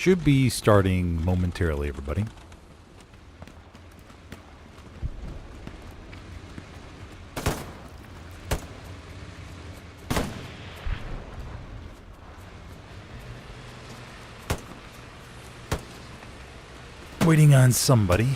should be starting momentarily, everybody. Waiting on somebody.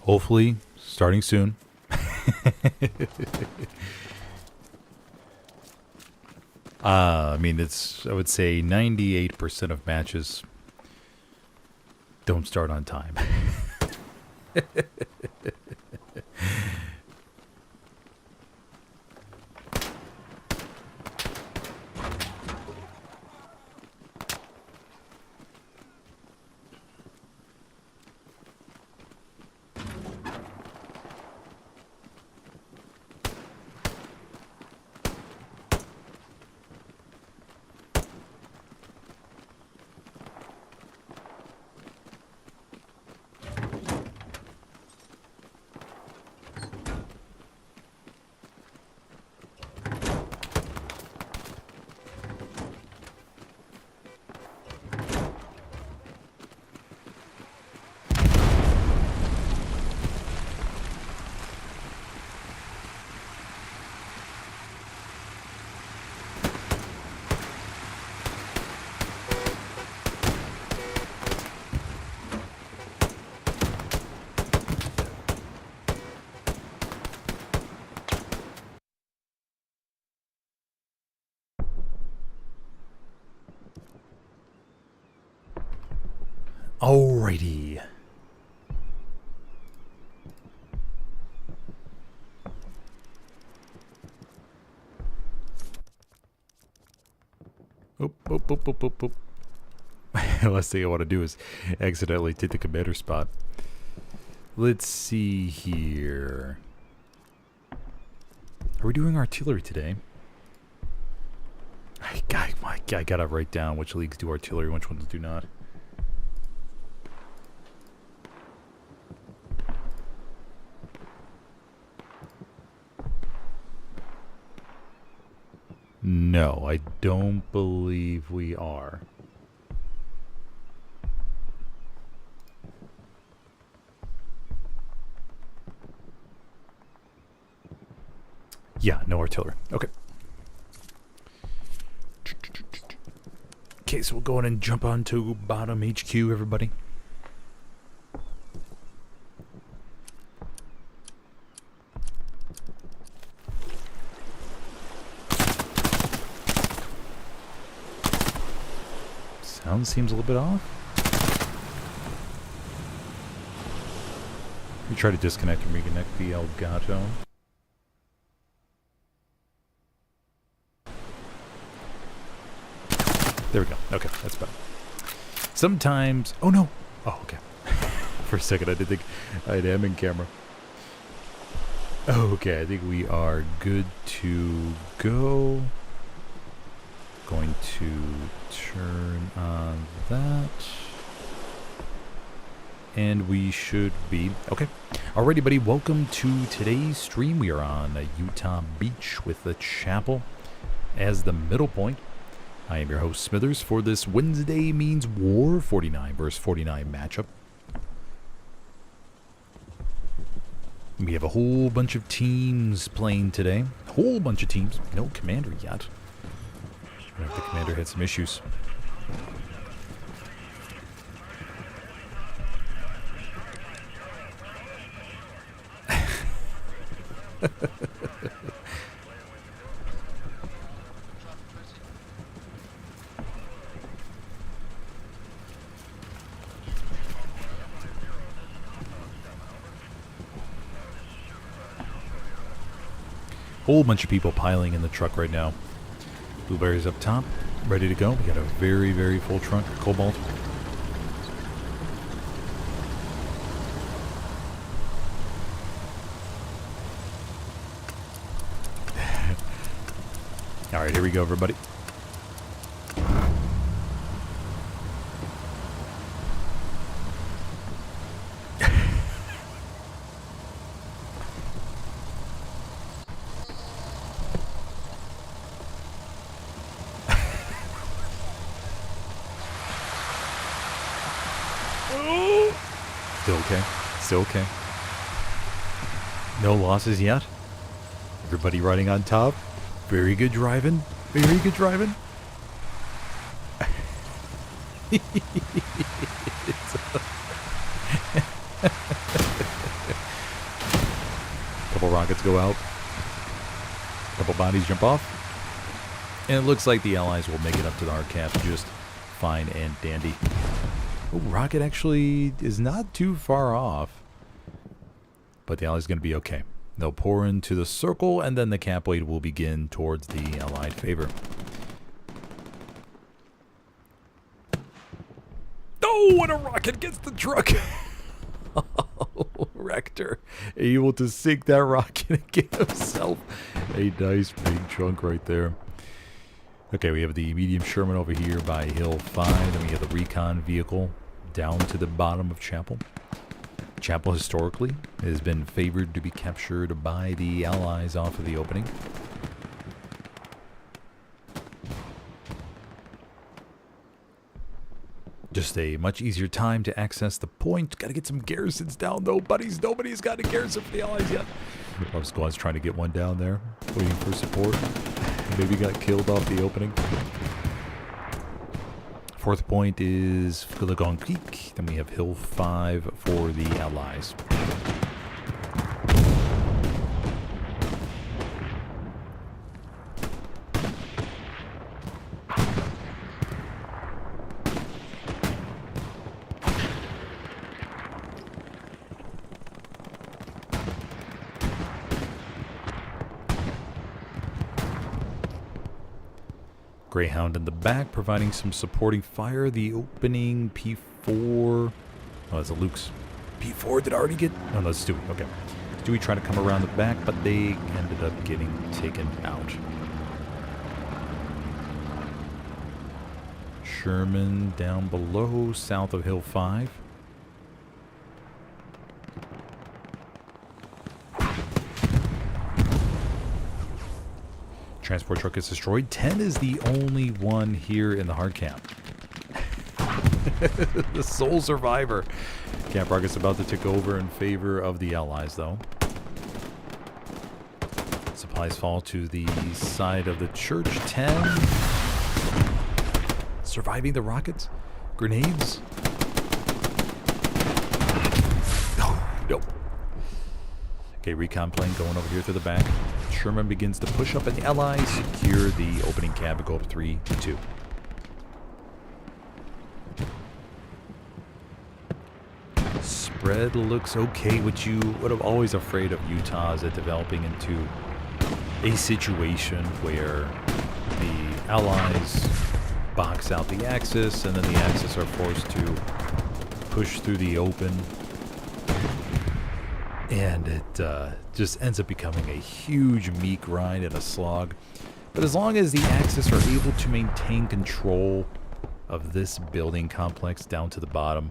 Hopefully, starting soon. I mean, I would say 98% of matches don't start on time. Alrighty. Oop, oop, oop, oop, oop, oop. Last thing I want to do is accidentally take the commander spot. Let's see here. Are we doing artillery today? I gotta write down which leagues do artillery and which ones do not. No, I don't believe we are. Yeah, no artillery. Okay. Okay, so we'll go in and jump onto bottom HQ, everybody. Sound seems a little bit off. We try to disconnect and reconnect the Elgato. There we go. Okay, that's better. Sometimes... Oh, no. Oh, okay. For a second, I didn't think I am in camera. Okay, I think we are good to go. Going to turn on that. And we should be... Okay. Alrighty, buddy. Welcome to today's stream. We are on Utah Beach with the chapel as the middle point. I am your host, Smithers, for this Wednesday Means War 49 vs. 49 matchup. We have a whole bunch of teams playing today. Whole bunch of teams. No commander yet. The commander had some issues. Whole bunch of people piling in the truck right now. Blueberries up top, ready to go. We got a very, very full trunk of Cobalt. All right, here we go, everybody. Still okay. Still okay. No losses yet. Everybody riding on top. Very good driving. Very good driving. Couple rockets go out. Couple bodies jump off. And it looks like the Allies will make it up to the RCAP just fine and dandy. Oh, rocket actually is not too far off. But the Allies going to be okay. They'll pour into the circle, and then the cap weight will begin towards the Allied favor. Oh, and a rocket gets the truck! Oh, Rector, able to sink that rocket and get himself a nice big chunk right there. Okay, we have the medium Sherman over here by Hill 5, and we have the recon vehicle down to the bottom of Chapel. Chapel historically has been favored to be captured by the Allies off of the opening. Just a much easier time to access the point. Got to get some garrisons down though, buddies. Nobody's got a garrison for the Allies yet. Our squad's trying to get one down there, waiting for support. Maybe got killed off the opening. Fourth point is Philigon Creek. Then we have Hill 5 for the Allies. Greyhound in the back, providing some supporting fire. The opening P4. Oh, that's a Luke's. P4 did already get... Oh, no, it's Stewie. Okay. Stewie tried to come around the back, but they ended up getting taken out. Sherman down below, south of Hill 5. Transport truck is destroyed. 10 is the only one here in the hard camp. The sole survivor. Camp Rocket's about to take over in favor of the Allies, though. Supplies fall to the side of the church. 10. Surviving the rockets. Grenades. Oh, nope. Okay, recon plane going over here to the back. Sherman begins to push up, and the Allies secure the opening cab and go up 3-2. Spread looks okay, which what I'm always afraid of Utah is it developing into a situation where the Allies box out the Axis, and then the Axis are forced to push through the open. And it just ends up becoming a huge meat grind and a slog. But as long as the Axis are able to maintain control of this building complex down to the bottom,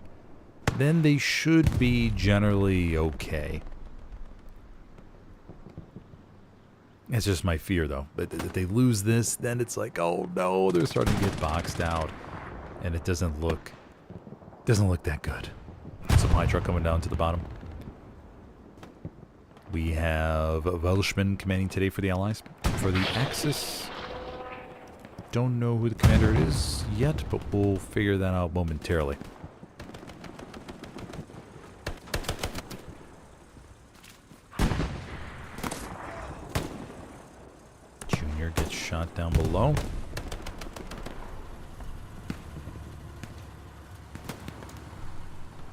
then they should be generally okay. It's just my fear, though. But if they lose this, then it's like, oh no, they're starting to get boxed out, and it doesn't look that good. Supply truck coming down to the bottom. We have Welshman commanding today for the Allies. For the Axis, don't know who the commander is yet, but we'll figure that out momentarily. Junior gets shot down below.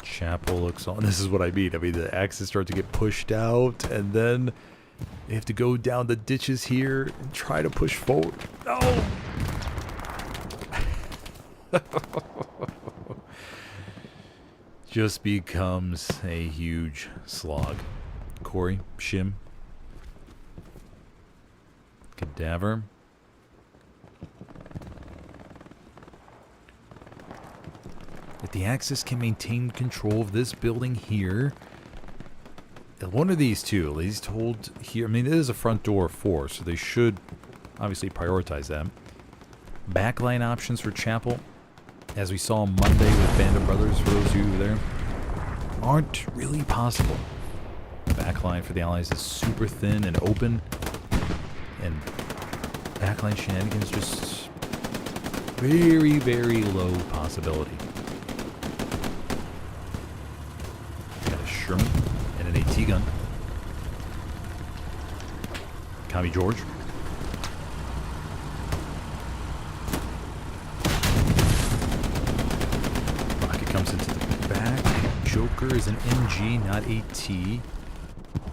Chapel looks on. This is what I mean. The Axis start to get pushed out, and then they have to go down the ditches here and try to push forward. No! Just becomes a huge slog. Corey, Shim. Cadaver. If the Axis can maintain control of this building here, one of these two, at least hold here. It is a front door of 4, so they should obviously prioritize that. Backline options for Chapel, as we saw Monday with Band of Brothers, for those of you who were there, aren't really possible. Backline for the Allies is super thin and open, and backline shenanigans just very, very low possibility. Got a Sherman and an AT gun. Tommy George. Rocket comes into the back. Joker is an MG, not AT. A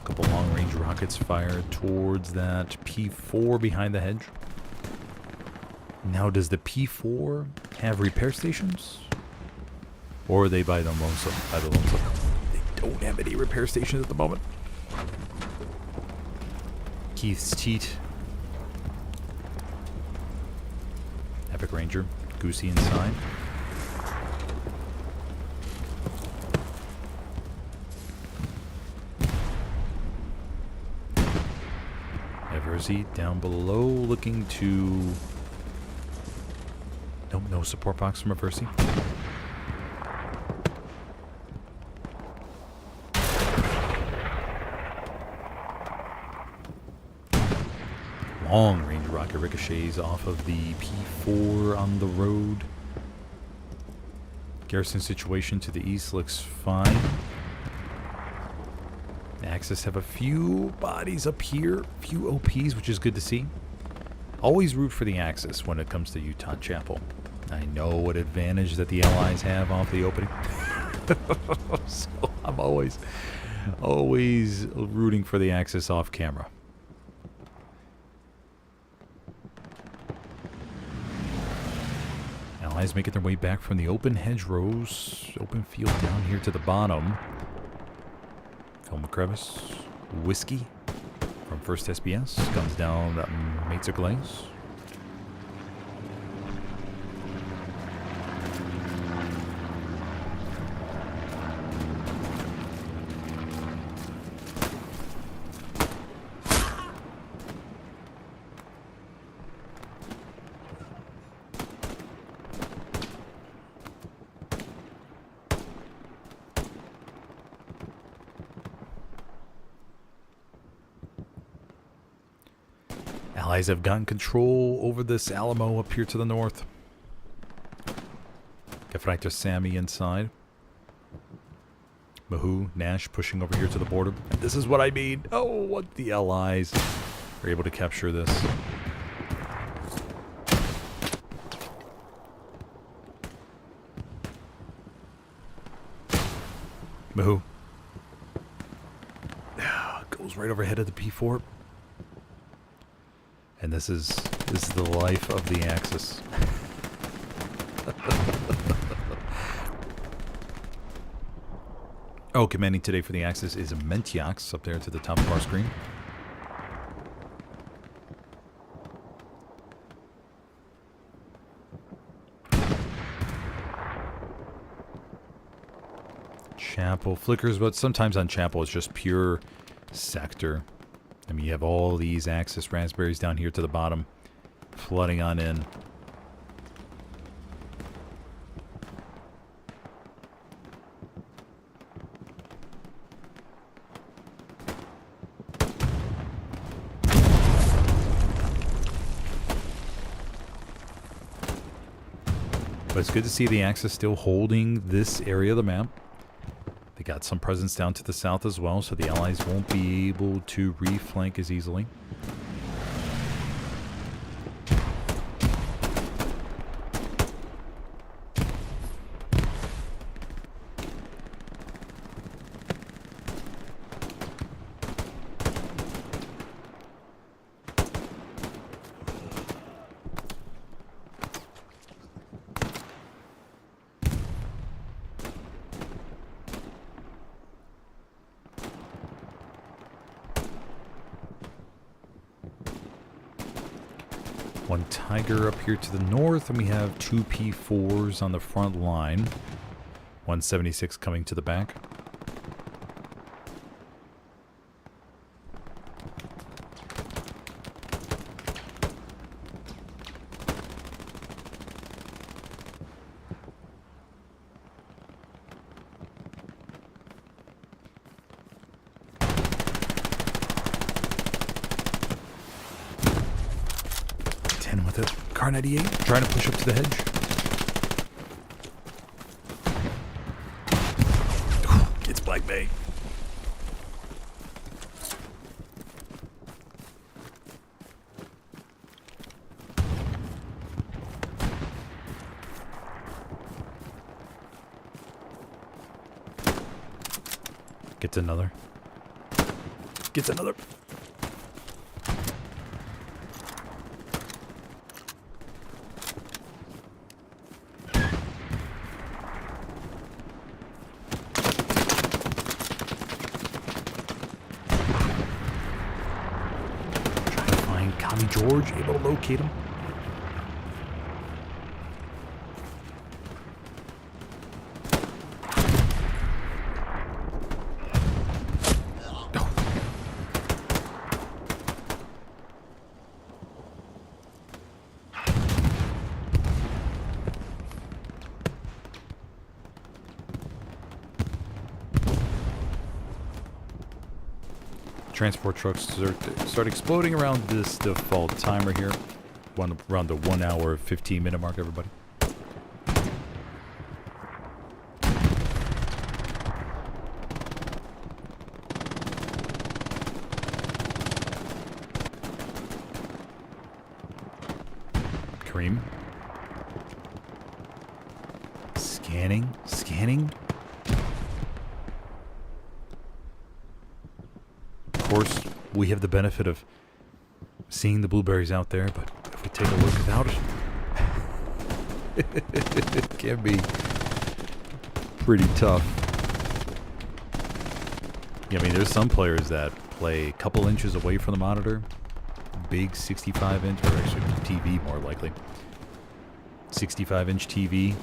couple long-range rockets fired towards that P4 behind the hedge. Now, does the P4 have repair stations? Or are they by the lonesome? They don't have any repair stations at the moment. Keith's Teat. Epic Ranger. Goosey inside. Eversy down below looking to... Nope, no support box from Eversy. Long range rocket ricochets off of the P4 on the road. Garrison situation to the east looks fine. The Axis have a few bodies up here, few OPs, which is good to see. Always root for the Axis when it comes to Utah Chapel. I know what advantage that the Allies have off the opening. So I'm always rooting for the Axis off camera. Allies making their way back from the open hedgerows, open field down here to the bottom. Helma Crevice, Whiskey from 1st SBS comes down Mates of Glaze. Allies have gotten control over this Alamo up here to the north. Gefreiter Sammy inside. Mahoo, Nash pushing over here to the border. And this is what I mean. Oh, what the Allies are able to capture this. Mahoo. Goes right overhead of the P4. And this is the life of the Axis. Oh, commanding today for the Axis is Mentiox up there to the top of our screen. Chapel flickers, but sometimes on Chapel it's just pure sector. I mean, you have all these Axis raspberries down here to the bottom, flooding on in. But it's good to see the Axis still holding this area of the map. They got some presence down to the south as well, so the Allies won't be able to reflank as easily. One Tiger up here to the north, and we have 2 P4s on the front line. 176 coming to the back. With it. Car 98 trying to push up to the hedge. It's Black Bay. Gets another. Gets another. George able to locate him. Transport trucks start exploding around this default timer here. Around the 1 hour 15 minute mark, everybody. Kareem. Scanning. Of course, we have the benefit of seeing the blueberries out there, but if we take a look without it, It can be pretty tough. Yeah, I mean, there's some players that play a couple inches away from the monitor. Big 65-inch, or actually TV more likely. 65-inch TV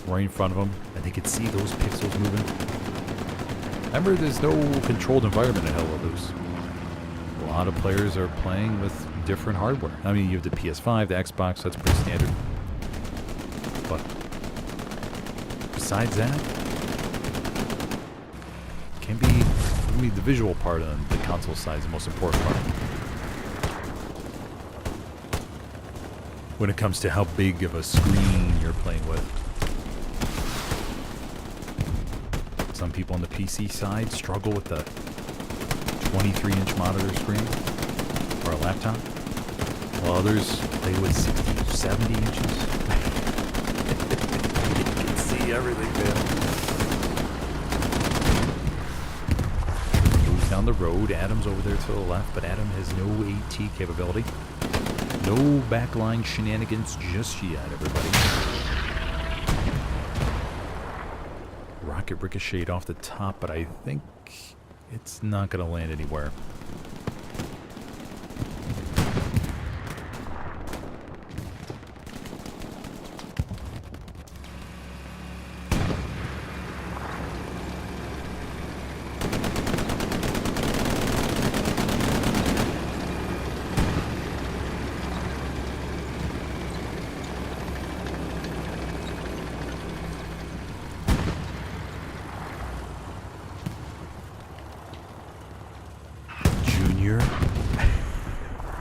right in front of them, and they can see those pixels moving. Remember, there's no controlled environment in Helios. A lot of players are playing with different hardware. I mean, you have the PS5, the Xbox, that's pretty standard. But besides that, can be, I mean, the visual part on the console side is the most important part. When it comes to how big of a screen you're playing with. Some people on the PC side struggle with the 23-inch monitor screen or a laptop, while others play with 60, 70 inches. You can see everything, man. Moves down the road. Adam's over there to the left, but Adam has no AT capability. No backline shenanigans just yet, everybody. Rocket ricocheted off the top, but I think it's not going to land anywhere.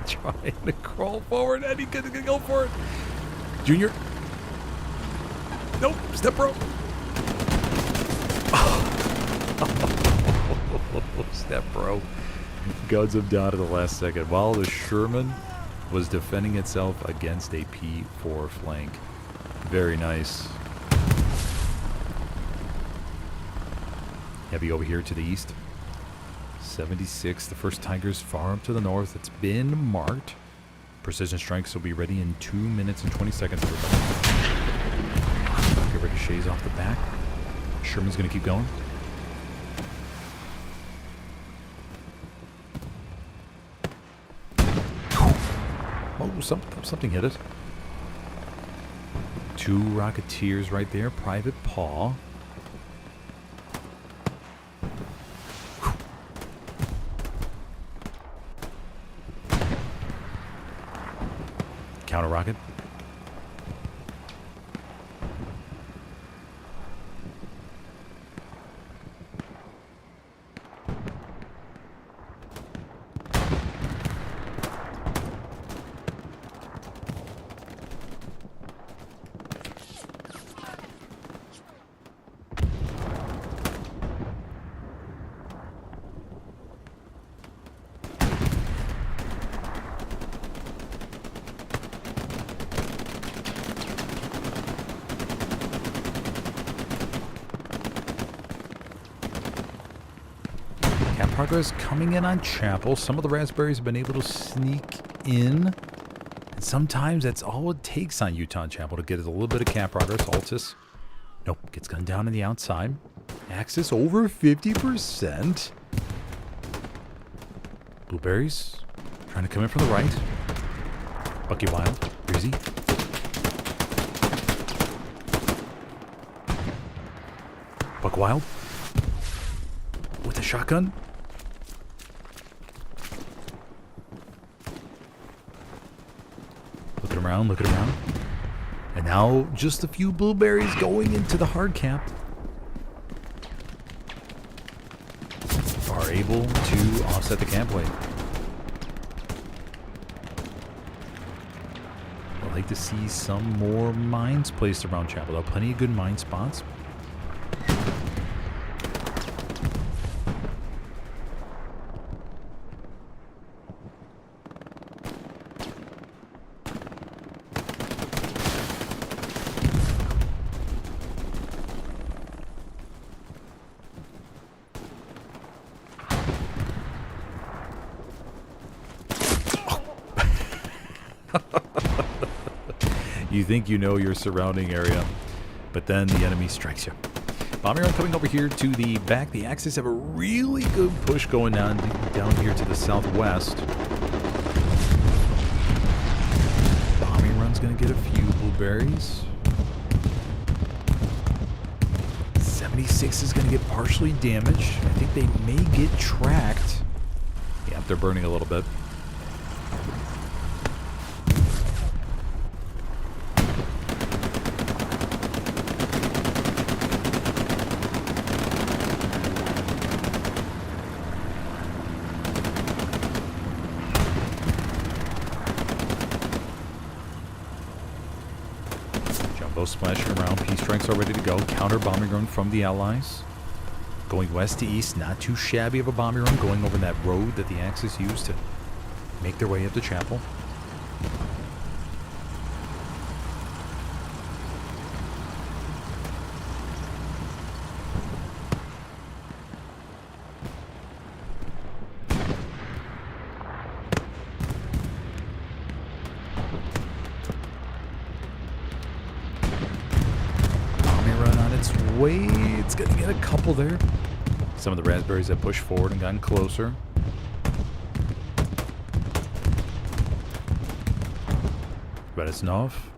Trying to crawl forward, and he's gonna go for it. Junior. Nope, step bro. Step bro. Guns him down to the last second while the Sherman was defending itself against a P4 flank. Very nice. Heavy over here to the east. 76, the first Tiger's far up to the north. It's been marked. Precision strikes will be ready in 2 minutes and 20 seconds. Get ricochets off the back. Sherman's going to keep going. Oh, something hit it. 2 Rocketeers right there. Private Paw. Counter rocket. Progress coming in on Chapel. Some of the Raspberries have been able to sneak in. And sometimes that's all it takes on Utah and Chapel to get a little bit of cap progress. Altus. Nope. Gets gunned down on the outside. Axis over 50%. Blueberries. Trying to come in from the right. Bucky Wild. Breezy. Buck Wild. With a shotgun. Look around. And now just a few blueberries going into the hard cap are able to offset the camp weight. I'd like to see some more mines placed around Chapel. There are plenty of good mine spots. You think you know your surrounding area, but then the enemy strikes you. Bombing run coming over here to the back. The Axis have a really good push going on down here to the southwest. Bombing run's going to get a few blueberries. 76 is going to get partially damaged. I think they may get tracked. Yeah, they're burning a little bit. Splashing around. Peace strikes are ready to go. Counter bombing run from the Allies. Going west to east. Not too shabby of a bombing run. Going over that road that the Axis used to make their way up to Chapel. It's going to get a couple there. Some of the raspberries have pushed forward and gotten closer. Radisnov.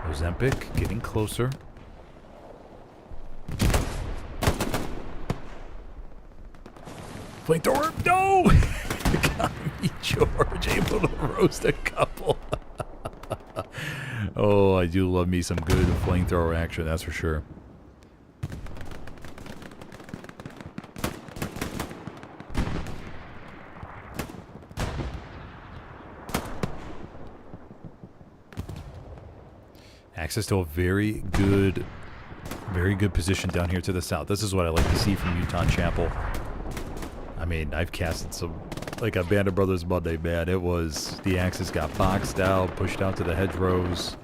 Ozempic getting closer. Flamethrower, no! Got me, George, able to roast a couple. Oh, I do love me some good flamethrower action, that's for sure. Access to a very good position down here to the south. This is what I like to see from Utah Chapel. I mean, I've casted some, like a Band of Brothers Monday, man. It was, the Axis got boxed out, pushed out to the hedgerows,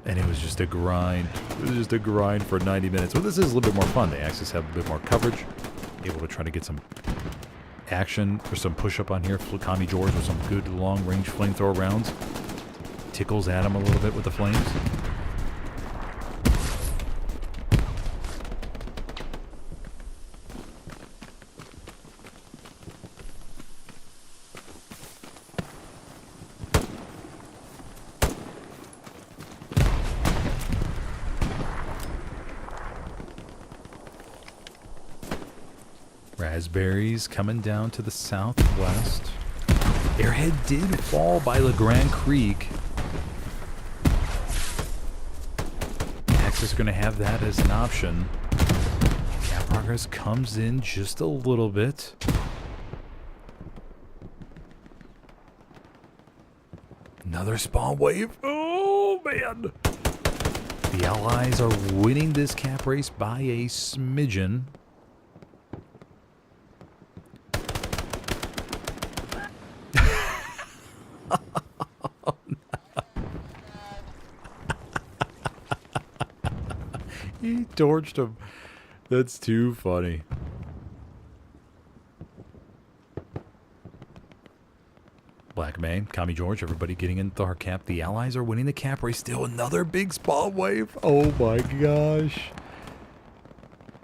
and it was just a grind. It was just a grind for 90 minutes. Well, this is a little bit more fun. The Axis have a bit more coverage, able to try to get some action or some push-up on here. Kami George with some good long-range flamethrower rounds. Tickles at him a little bit with the flames. Raspberries coming down to the southwest. Airhead did fall by La Grande Creek. Axis are going to have that as an option. Cap progress comes in just a little bit. Another spawn wave. Oh, man. The Allies are winning this cap race by a smidgen. He torched him. That's too funny. Black May, Kami George, everybody getting in the cap. The Allies are winning the cap race. Still another big spawn wave. Oh my gosh.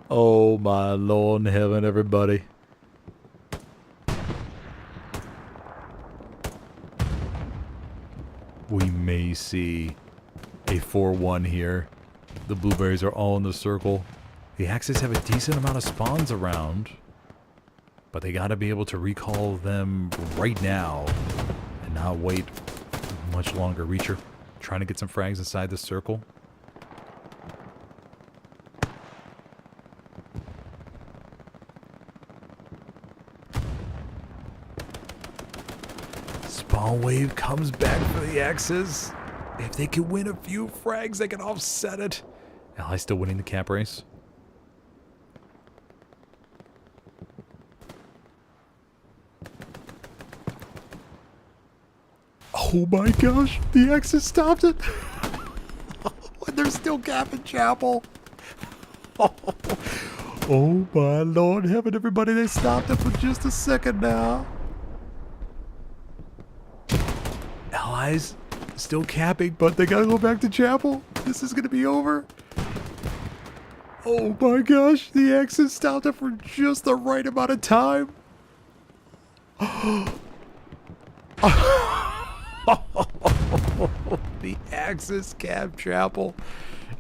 Oh my Lord in heaven, everybody. We may see a 4-1 here. The blueberries are all in the circle. The Axis have a decent amount of spawns around, but they got to be able to recall them right now and not wait much longer. Reacher trying to get some frags inside the circle. Spawn wave comes back for the Axis. If they can win a few frags, they can offset it. Allies still winning the cap race. Oh my gosh, the Axis stopped it. And they're still capping Chapel. Oh my Lord heaven, everybody, they stopped it for just a second now. Allies Still capping, but they gotta go back to chapel. This is gonna be over. Oh my gosh, the Axis stopped it for just the right amount of time. The Axis capped chapel.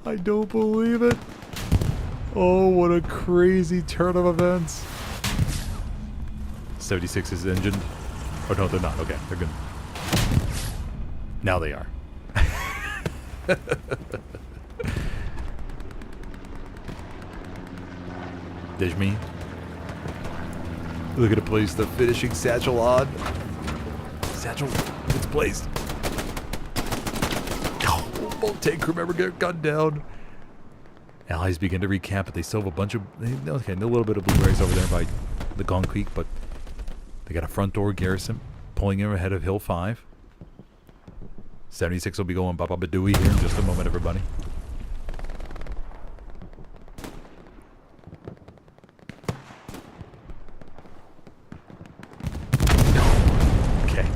I don't believe it. Oh, what a crazy turn of events. 76 is engined. Oh, no, they're not. Okay, they're good. Now they are. There's me. Look at it place the finishing satchel on. Satchel, it's placed. Oh, both tank crew member get gunned down. Allies begin to recap, but they still have a bunch of... Okay, a little bit of blueberries over there by the Gong Creek, but they got a front door garrison pulling in ahead of Hill 5. 76 will be going Baba-Badooey here in just a moment, everybody. Okay.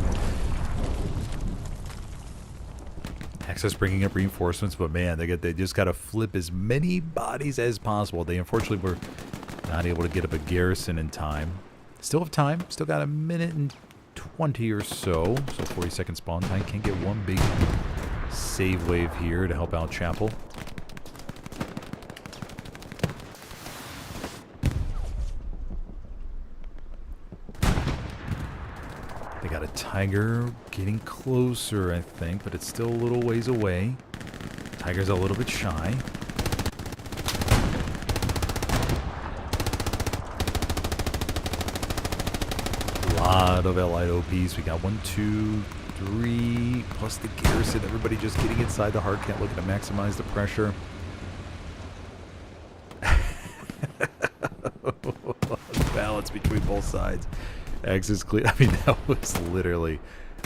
Axis bringing up reinforcements, but man, they just got to flip as many bodies as possible. They unfortunately were not able to get up a garrison in time. Still have time. Still got a minute and 20 or so. So 40-second spawn time. Can't get one big save wave here to help out Chapel. They got a Tiger getting closer, I think, but it's still a little ways away. Tiger's a little bit shy. Lot of Allied OPs. We got 1, 2, 3, plus the garrison. Everybody just getting inside the hard cap, looking to maximize the pressure. Balance between both sides. Axis clear. I mean, that was literally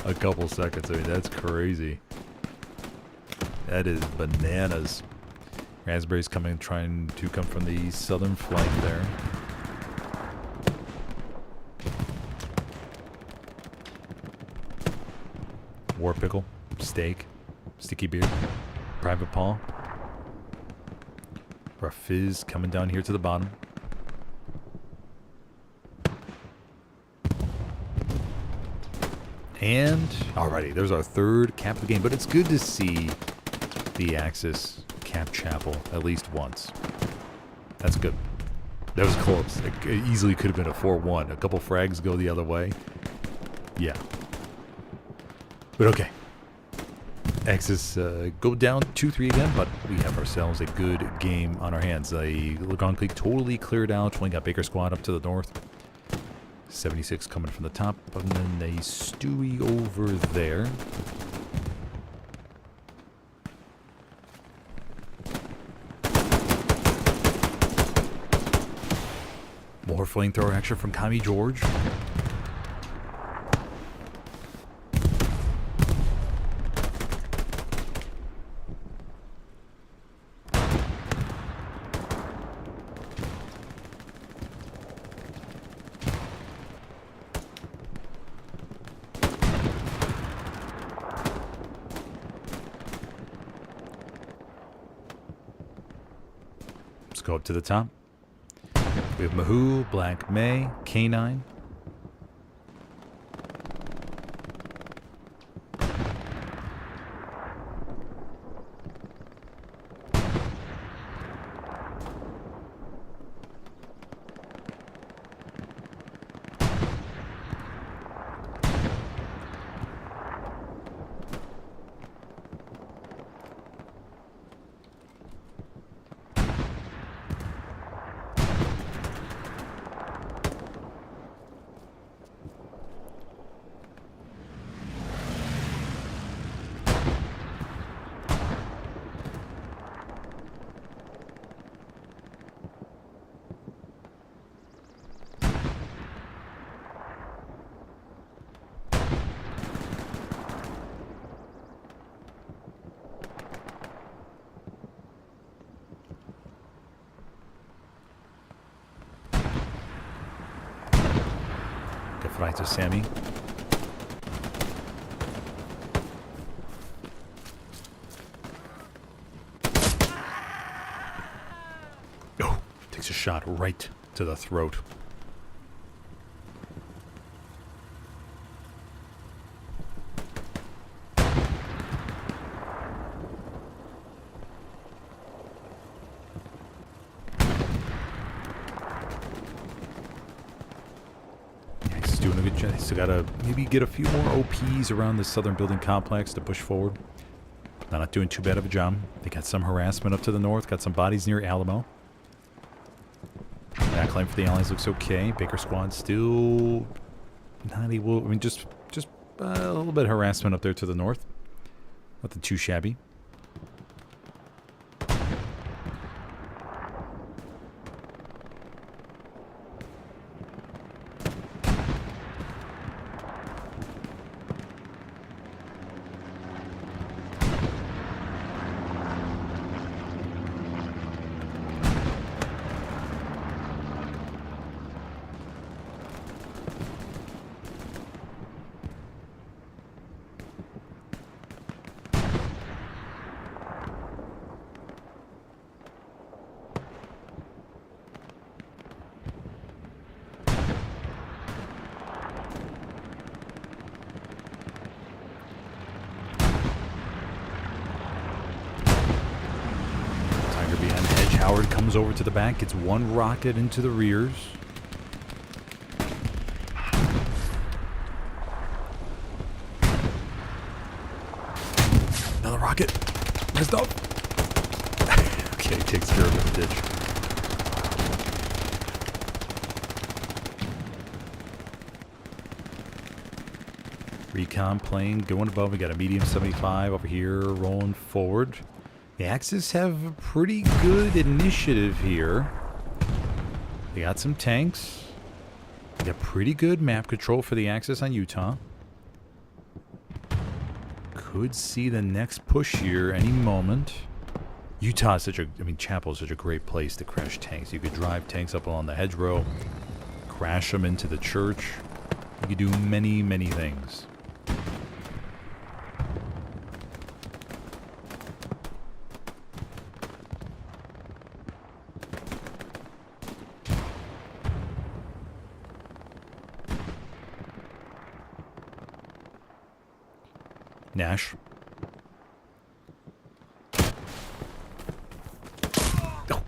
a couple seconds. I mean, that's crazy. That is bananas. Raspberry's trying to come from the southern flank there. War Pickle, Steak, Sticky Beer, Private Paw. Rough Fizz coming down here to the bottom. And, alrighty, there's our third cap of the game. But it's good to see the Axis cap Chapel at least once. That's good. That was close. It easily could have been a 4-1. A couple frags go the other way. Yeah. But okay. Axis go down 2-3 again, but we have ourselves a good game on our hands. The Gong Creek totally cleared out. Only got Baker Squad up to the north. 76 coming from the top, and then a Stewie over there. More flamethrower action from Kami George. Let's go up to the top. We have Mahoo, Black May, K9. Right to Sammy. takes a shot right to the throat. Doing a good job. Still gotta maybe get a few more OPs around the southern building complex to push forward. They're not doing too bad of a job. They got some harassment up to the north. Got some bodies near Alamo. Backline for the Allies looks okay. Baker squad still not able. I mean, just a little bit of harassment up there to the north. Nothing too shabby. Howard comes over to the back, gets one rocket into the rears. Another rocket. Messed up. Okay, takes care of the ditch. Recon plane going above. We got a medium 75 over here rolling forward. The Axis have a pretty good initiative here. They got some tanks. They got pretty good map control for the Axis on Utah. Could see the next push here any moment. Utah is Chapel is such a great place to crash tanks. You could drive tanks up along the hedgerow, crash them into the church. You could do many, many things. Nash. Oh.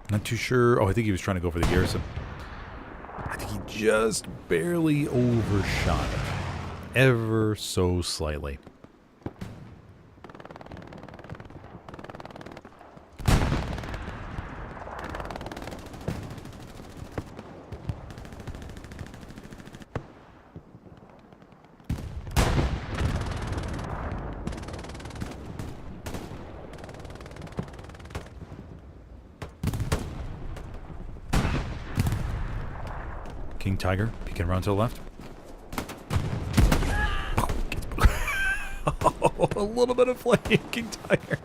Not too sure. Oh, I think he was trying to go for the garrison. I think he just barely overshot it. Ever so slightly. King Tiger, peeking around to the left. Oh, a little bit of flame, King Tiger.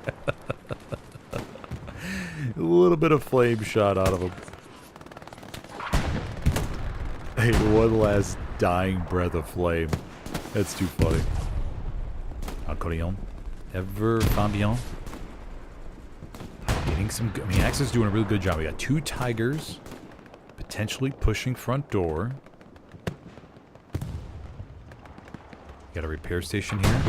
A little bit of flame shot out of him. Hey, one last dying breath of flame. That's too funny. Accordion. Ever Fambien. Getting some... I mean, Axis is doing a really good job. We got 2 Tigers. Potentially pushing front door. Got a repair station here.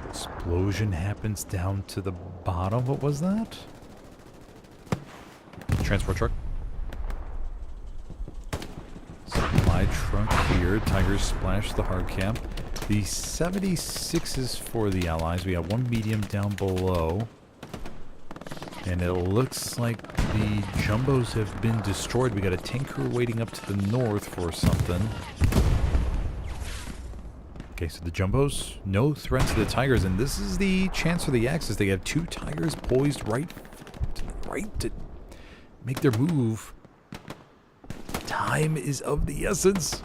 Explosion happens down to the bottom. What was that? Transport truck. Supply truck here. Tigers splash the hard cap. The 76s for the Allies. We have one medium down below. And it looks like the jumbos have been destroyed. We got a tanker waiting up to the north for something. Okay, so the jumbos, no threat to the Tigers, and this is the chance for the Axis. They have 2 Tigers poised right to make their move. Time is of the essence.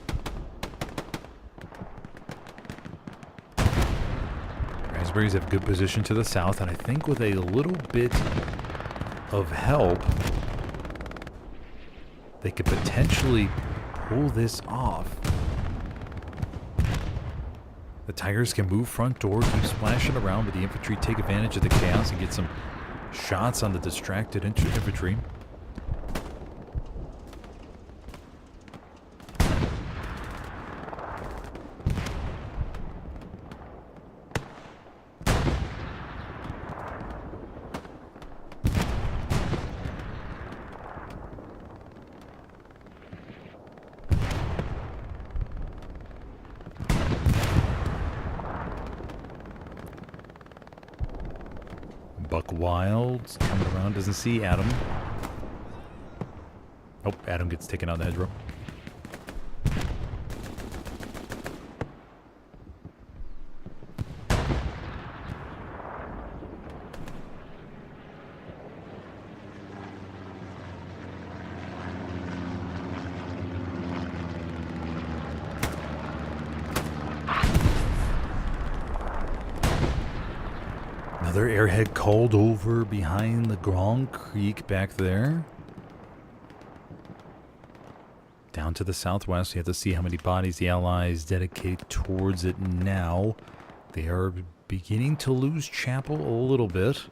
Blueberries have good position to the south, and I think with a little bit of help, they could potentially pull this off. The Tigers can move front door, keep splashing around, but the infantry take advantage of the chaos and get some shots on the distracted infantry. Buck Wild's coming around, doesn't see Adam. Oh, Adam gets taken out the hedgerow. Another airhead called over behind the Grand Creek back there. Down to the southwest, you have to see how many bodies the Allies dedicate towards it now. They are beginning to lose Chapel a little bit.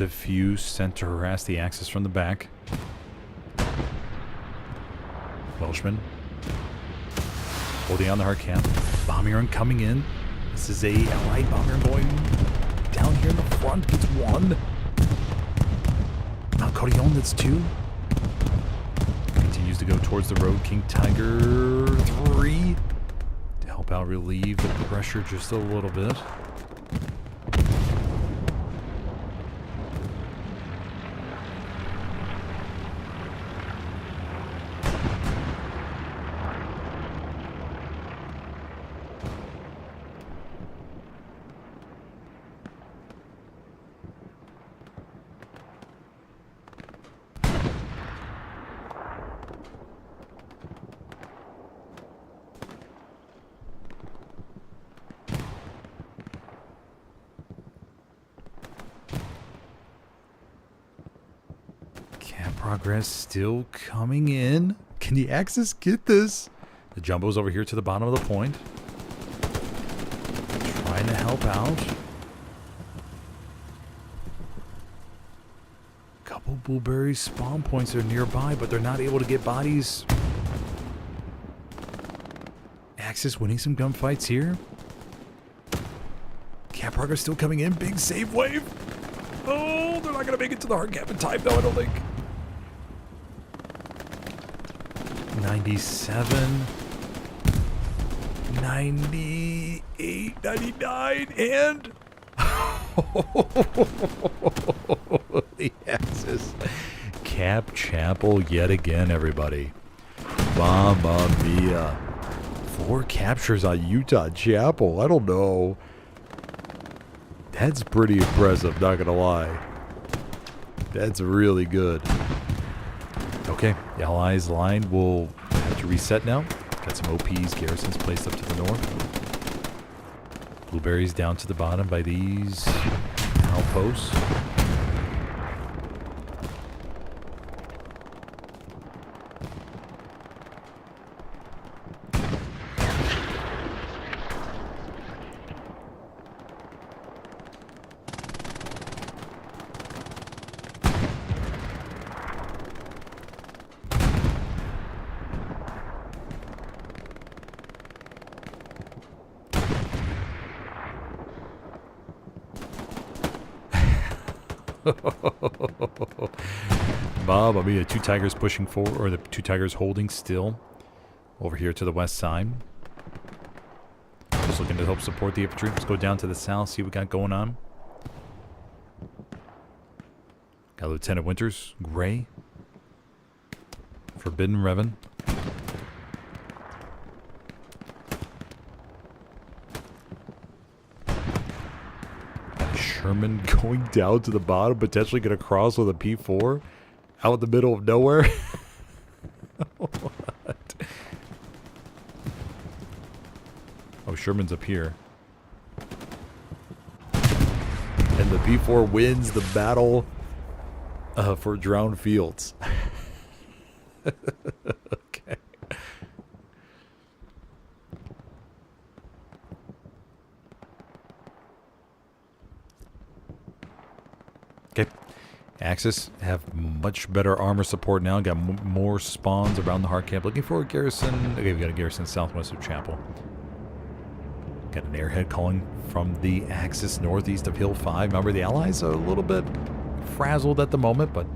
A few sent to harass the Axis from the back. Welshman holding on the hard cap. Bomber coming in. This is a Allied bomber going down here in the front. Gets one. Now Cotillon, that's two. Continues to go towards the road. King Tiger 3 to help out relieve the pressure just a little bit. Progress still coming in. Can the Axis get this? The Jumbo's over here to the bottom of the point. Trying to help out. Couple Blueberry spawn points are nearby, but they're not able to get bodies. Axis winning some gunfights here. Cap Progress still coming in. Big save wave. Oh, they're not going to make it to the hard cap in time, though, I don't think. 97, 98, 99, and the Axis cap Chapel yet again, everybody. Mamma mia. 4 captures on Utah Chapel. I don't know. That's pretty impressive, not gonna lie. That's really good. Okay, the Allies line will have to reset now. Got some OPs, garrisons placed up to the north. Blueberries down to the bottom by these outposts. Bob, I mean, 2 Tigers pushing forward, or the 2 Tigers holding still over here to the west side. Just looking to help support the infantry. Let's go down to the south, see what we got going on. Got Lieutenant Winters, Gray, Forbidden Revan. Got Sherman going down to the bottom, potentially going to cross with a P4 out in the middle of nowhere. What? Oh, Sherman's up here. And the P4 wins the battle for Drowned Fields. Okay. Okay. Axis have much better armor support now. Got more spawns around the hard camp. Looking for a garrison. Okay, we got a garrison southwest of Chapel. Got an airhead calling from the Axis northeast of Hill 5. Remember, the Allies are a little bit frazzled at the moment, but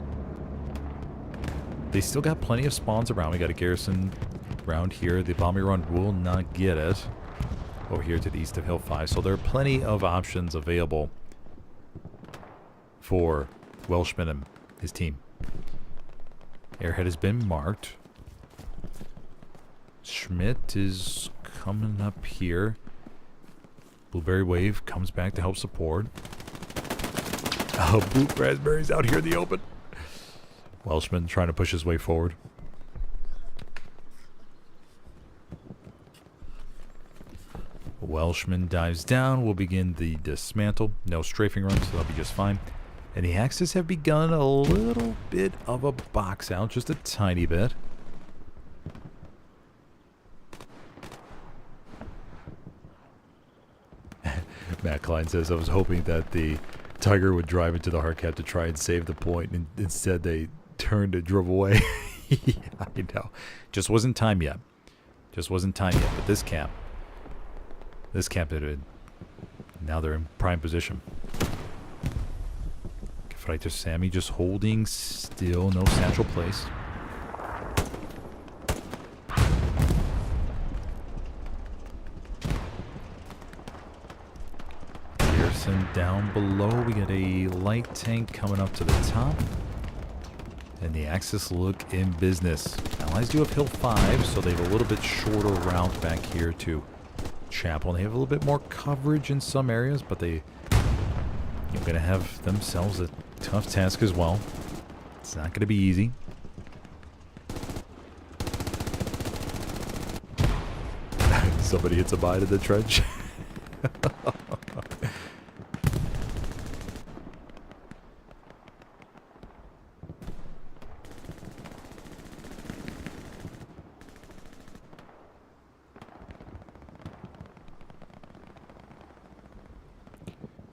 they still got plenty of spawns around. We got a garrison around here. The bombing run will not get it over here to the east of Hill 5. So there are plenty of options available for Welshman and his team. Airhead has been marked. Schmidt is coming up here. Blueberry Wave comes back to help support. Oh, Blue Raspberry's out here in the open. Welshman trying to push his way forward. Welshman dives down. We'll begin the dismantle. No strafing runs, so that'll be just fine. And the Axis have begun a little bit of a box out, just a tiny bit. Matt Klein says, I was hoping that the Tiger would drive into the hard cap to try and save the point, and instead they turned and drove away. Yeah, I know. Just wasn't time yet. Just wasn't time yet. But this cap did it. Now they're in prime position. Fighter Sammy just holding still. No central place. Garrison down below. We got a light tank coming up to the top. And the Axis look in business. Allies do have Hill 5, so they have a little bit shorter route back here to Chapel. And they have a little bit more coverage in some areas, but they're going to have themselves a tough task as well. It's not going to be easy. Somebody hits a bite in the trench.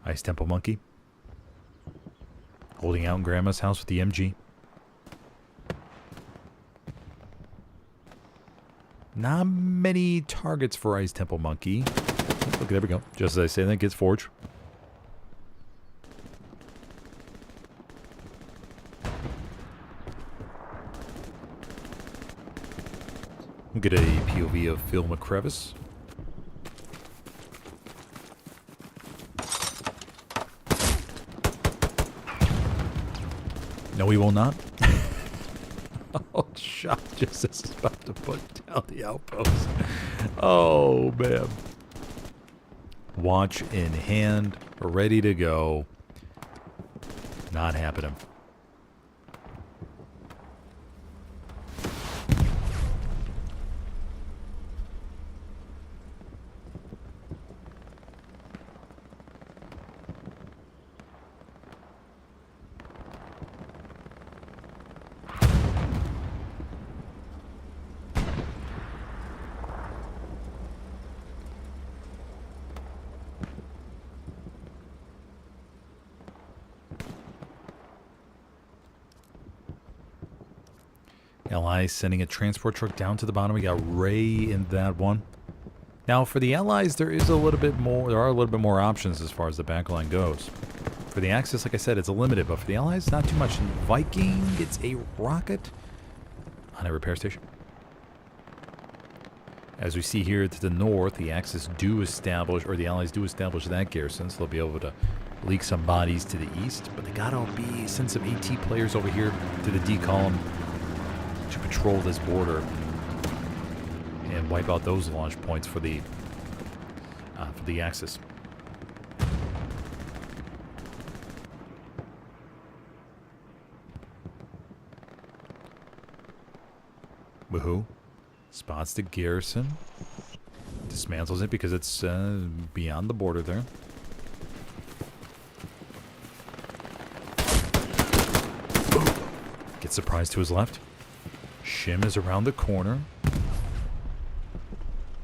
Ice Temple Monkey. Holding out in Grandma's house with the MG. Not many targets for Ice Temple Monkey. Look, there we go. Just as I say, that gets forged. We'll get a POV of Phil McCrevis. No, we will not. Oh, shot just as it's about to put down the outpost. Oh, man. Watch in hand, ready to go. Not happening. Allies sending a transport truck down to the bottom. We got Ray in that one. Now for the Allies, there is a little bit more. There are a little bit more options as far as the backline goes. For the Axis, like I said, it's limited, but for the Allies, not too much. Viking gets a rocket on a repair station. As we see here to the north, the Axis do establish, or the Allies do establish that garrison, so they'll be able to leak some bodies to the east, but they gotta send some AT players over here to the D column to patrol this border and wipe out those launch points for the Axis. Woohoo! Spots the garrison, dismantles it because it's beyond the border there. Gets surprised to his left. Shim is around the corner.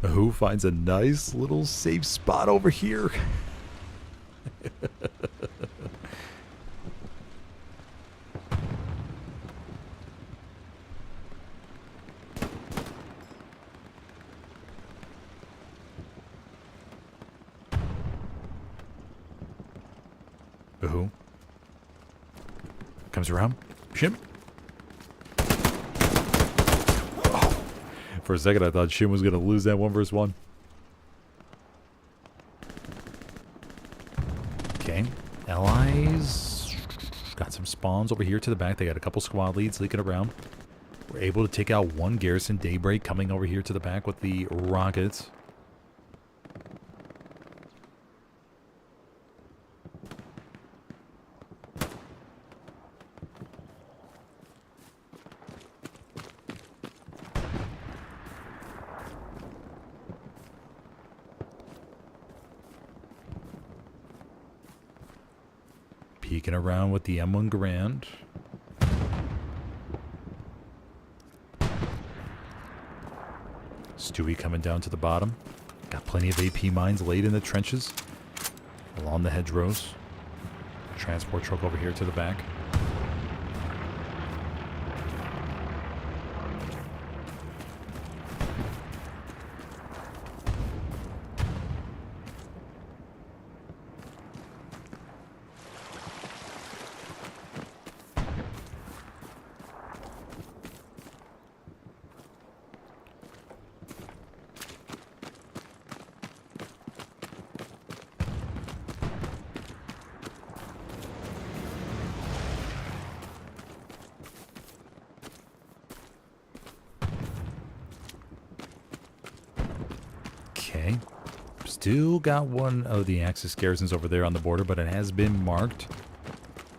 Who finds a nice little safe spot over here. Who comes around? Shim. For a second, I thought Shim was going to lose that 1v1. Okay. Allies got some spawns over here to the back. They got a couple squad leads leaking around. We're able to take out one garrison. Daybreak coming over here to the back with the rockets. Peeking around with the M1 Grand. Stewie coming down to the bottom. Got plenty of AP mines laid in the trenches along the hedgerows. Transport truck over here to the back. Okay. Still got one of the Axis garrisons over there on the border, but it has been marked.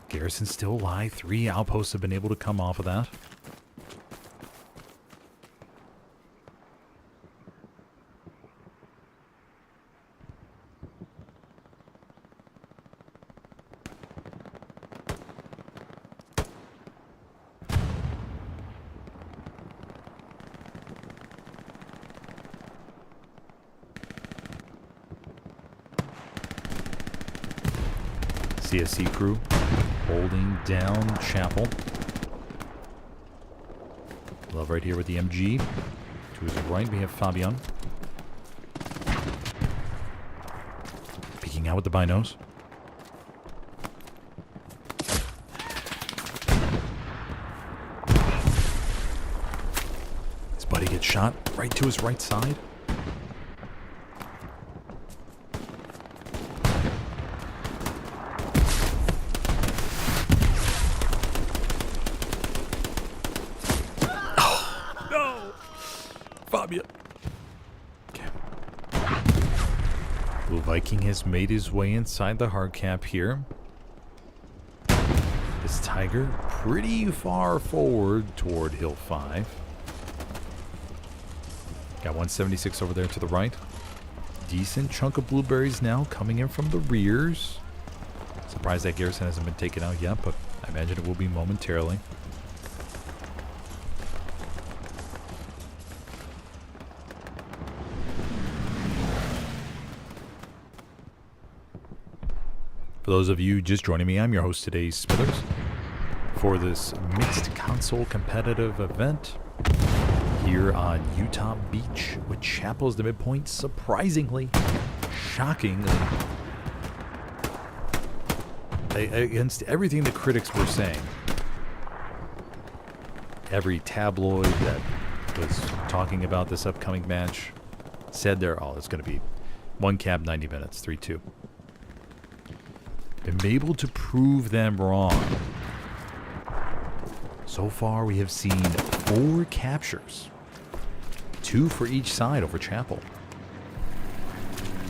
Garrisons still lie. 3 outposts have been able to come off of that. CSC crew holding down Chapel. Love right here with the MG. To his right, we have Fabian. Peeking out with the binos. His buddy gets shot right to his right side. Fabian. Okay. Blue Viking has made his way inside the hard cap here. This Tiger pretty far forward toward Hill 5. Got 176 over there to the right. Decent chunk of blueberries now coming in from the rears. Surprised that garrison hasn't been taken out yet, but I imagine it will be momentarily. For those of you just joining me, I'm your host today, Smithers, for this mixed console competitive event here on Utah Beach with Chapel as the midpoint. Surprisingly, shockingly, against everything the critics were saying, every tabloid that was talking about this upcoming match said it's going to be one cap, 90 minutes, 3-2. Been able to prove them wrong. So far, we have seen 4 captures. 2 for each side over Chapel.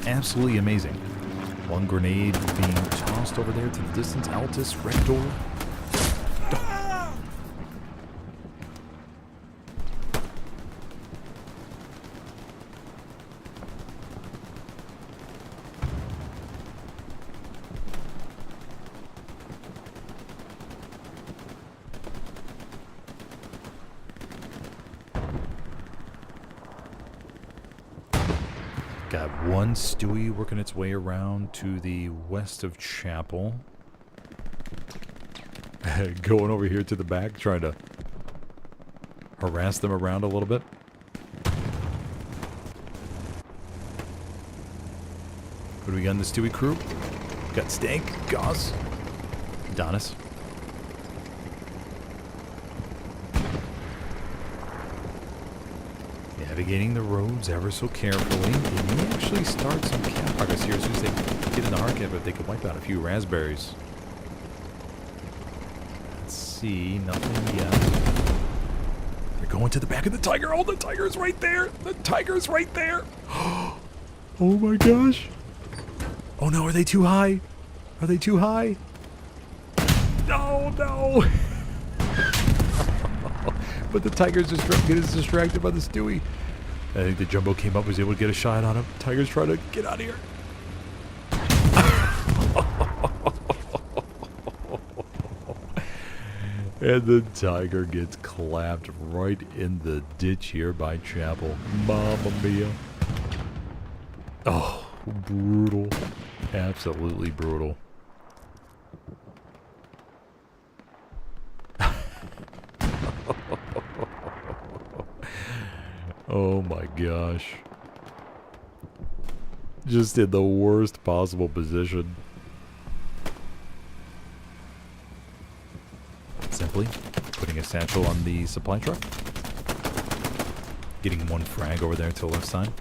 Absolutely amazing. 1 grenade being tossed over there to the distance. Altus, Rector. Got 1 Stewie working its way around to the west of Chapel. Going over here to the back, trying to harass them around a little bit. What do we got in the Stewie crew? Got Stank, Goss, Adonis. Navigating the roads ever so carefully. They may actually start some camp progress here as soon as they get in the arcade, but they could wipe out a few raspberries. Let's see, nothing yet. They're going to the back of the tiger. Oh, the tiger's right there. The tiger's right there. Oh my gosh. Oh no, are they too high? Are they too high? No, no. But the tiger's distracted by the Stewie. I think the Jumbo came up, was able to get a shot on him. Tiger's trying to get out of here. And the tiger gets clapped right in the ditch here by Chapel. Mamma mia. Oh, brutal. Absolutely brutal. Oh my gosh. Just in the worst possible position. Simply putting a satchel on the supply truck. Getting 1 frag over there to the left side.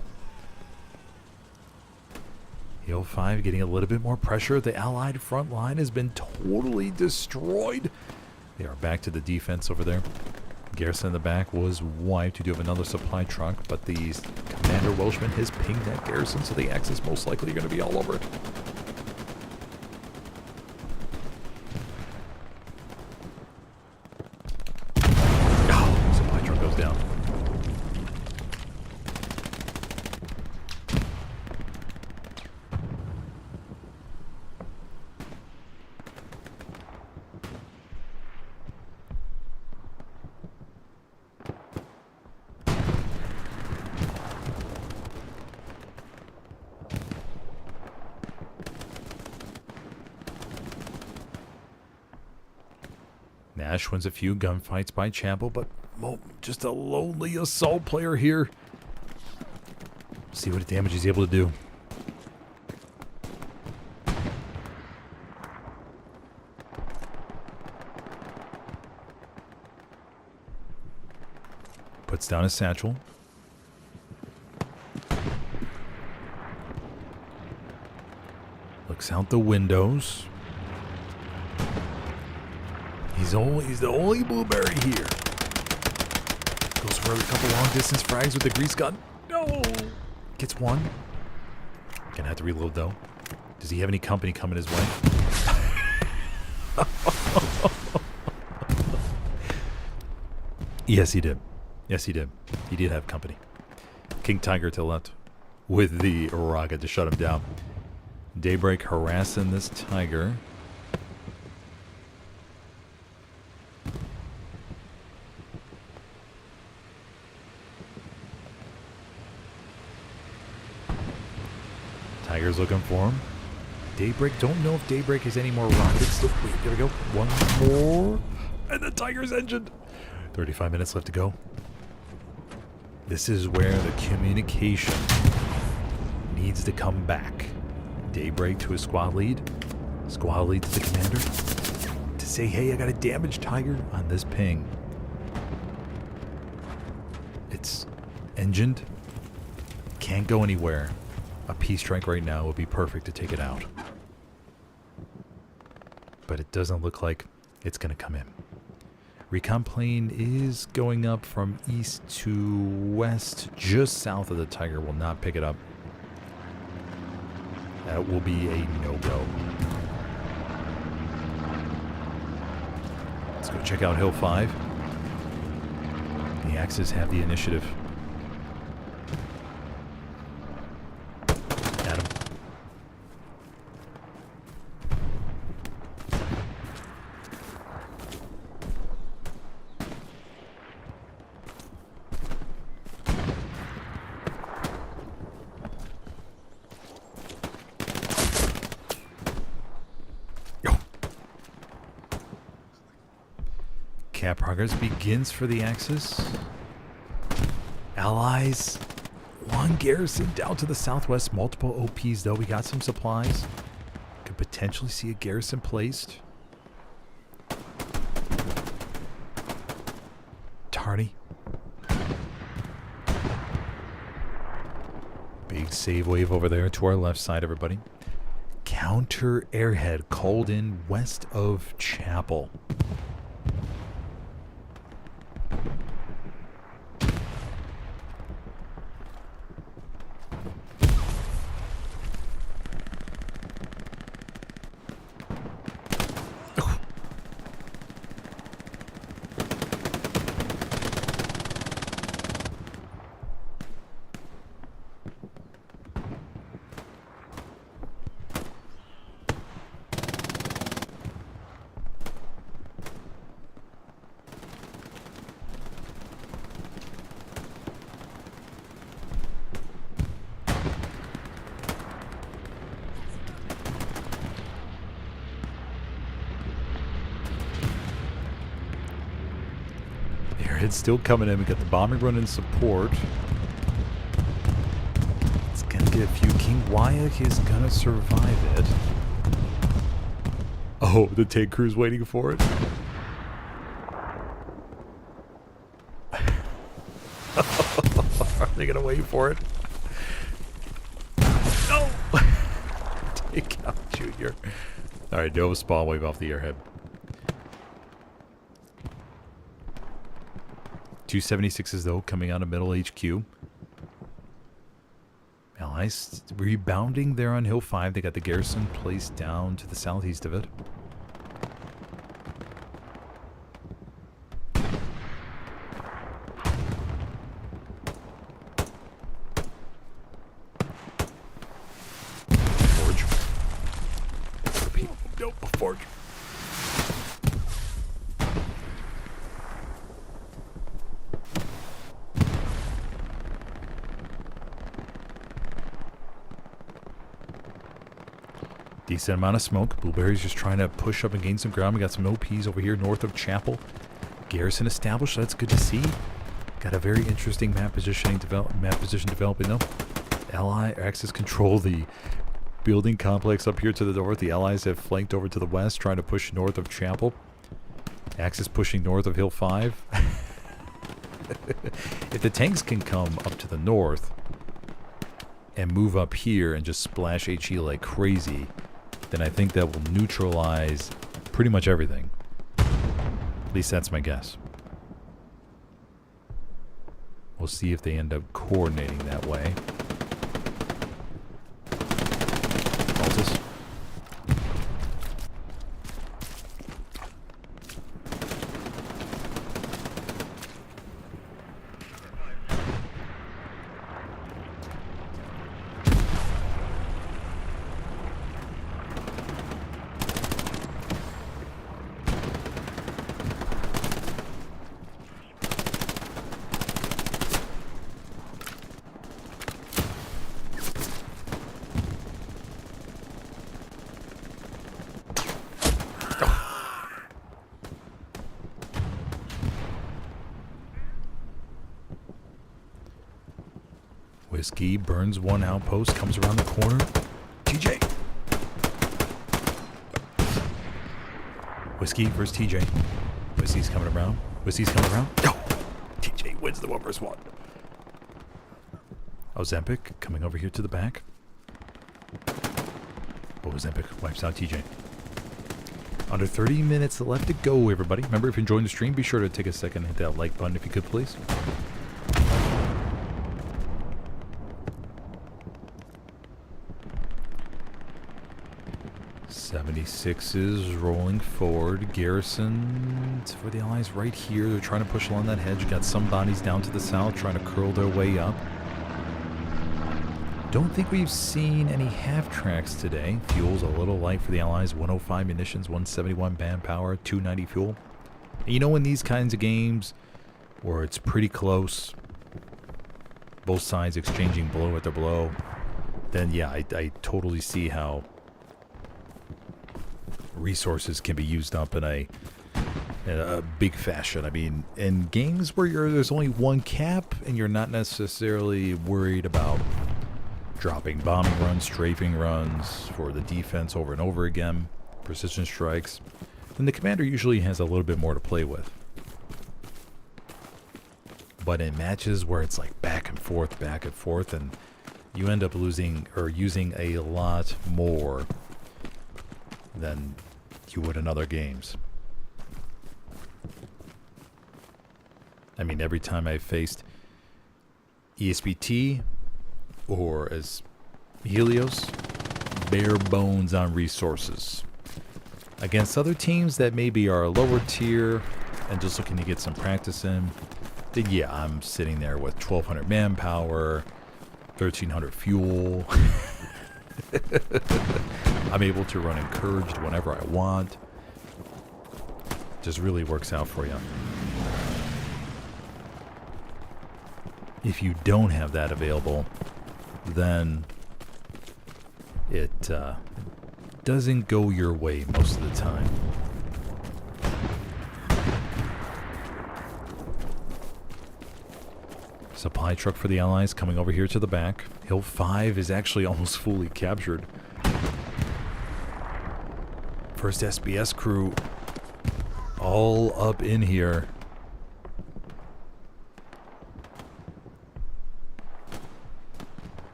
Hill 5 getting a little bit more pressure. The Allied front line has been totally destroyed. They are back to the defense over there. Garrison in the back was wiped. You do have another supply truck, but the Commander Welshman has pinged that garrison, so the Axis most likely are going to be all over it. Oh, supply truck goes down. Nash wins a few gunfights by Chapel, but just a lonely assault player here. See what damage he's able to do. Puts down his satchel. Looks out the windows. He's the only blueberry here. Goes for a couple long distance frags with the grease gun. No! Gets 1. Gonna have to reload though. Does he have any company coming his way? Yes, he did. Yes, he did. He did have company. King Tiger to the left with the rocket to shut him down. Daybreak harassing this tiger. Tiger's looking for him. Daybreak, don't know if Daybreak has any more rockets. Wait, there we go. 1 more. And the Tiger's engined. 35 minutes left to go. This is where the communication needs to come back. Daybreak to his squad lead. Squad lead to the commander. To say, hey, I got a damaged Tiger on this ping. It's engined. Can't go anywhere. A peace strike right now would be perfect to take it out. but it doesn't look like it's going to come in. Recon plane is going up from east to west, just south of the Tiger. Will not pick it up. That will be a no-go. Let's go check out Hill 5. The Axis have the initiative. Got him. Cap progress begins for the Axis. Allies. One garrison down to the southwest. Multiple OPs, though. We got some supplies. Could potentially see a garrison placed. Tardy. Big save wave over there to our left side, everybody. Counter airhead called in west of Chapel. It's still coming in. We got the bombing run in support. It's gonna get a few. King Wyatt is gonna survive it. Oh, the tank crew's waiting for it. Are they gonna wait for it? No! Take out Junior. Alright, Nova spawn wave off the airhead. 276s, though, coming out of middle HQ. Allies rebounding there on Hill 5. They got the garrison placed down to the southeast of it. Forge. Nope, Forge. Decent amount of smoke. Blueberry's just trying to push up and gain some ground. We got some OPs over here north of Chapel. Garrison established. That's good to see. Got a very interesting map position developing though. Ally Axis control the building complex up here to the north. The Allies have flanked over to the west, trying to push north of Chapel. Axis pushing north of Hill 5. If the tanks can come up to the north and move up here and just splash HE like crazy, then I think that will neutralize pretty much everything. At least that's my guess. We'll see if they end up coordinating that way. Altus. Whiskey burns one outpost, comes around the corner. TJ! Whiskey versus TJ. Whiskey's coming around. Whiskey's coming around. No! TJ wins the 1v1. Ozempic coming over here to the back. Oh, Ozempic wipes out TJ. Under 30 minutes left to go, everybody. Remember, if you're enjoying the stream, be sure to take a second and hit that like button if you could, please. 76s rolling forward. Garrison for the Allies right here. They're trying to push along that hedge. Got some bodies down to the south trying to curl their way up. Don't think we've seen any half-tracks today. Fuel's a little light for the Allies. 105 munitions, 171 manpower, 290 fuel. And you know, in these kinds of games where it's pretty close, both sides exchanging blow after blow, then yeah, I totally see how resources can be used up in a big fashion. I mean, in games where there's only one cap and you're not necessarily worried about dropping bombing runs, strafing runs for the defense over and over again, precision strikes, then the commander usually has a little bit more to play with. But in matches where it's like back and forth, and you end up losing or using a lot more than you would in other games. I mean, every time I've faced ESPT or as Helios, bare bones on resources. Against other teams that maybe are a lower tier and just looking to get some practice in, then yeah, I'm sitting there with 1,200 manpower, 1,300 fuel. I'm able to run encouraged whenever I want. Just really works out for you. If you don't have that available, then it doesn't go your way most of the time. Supply truck for the Allies coming over here to the back. Hill 5 is actually almost fully captured. First SBS crew all up in here.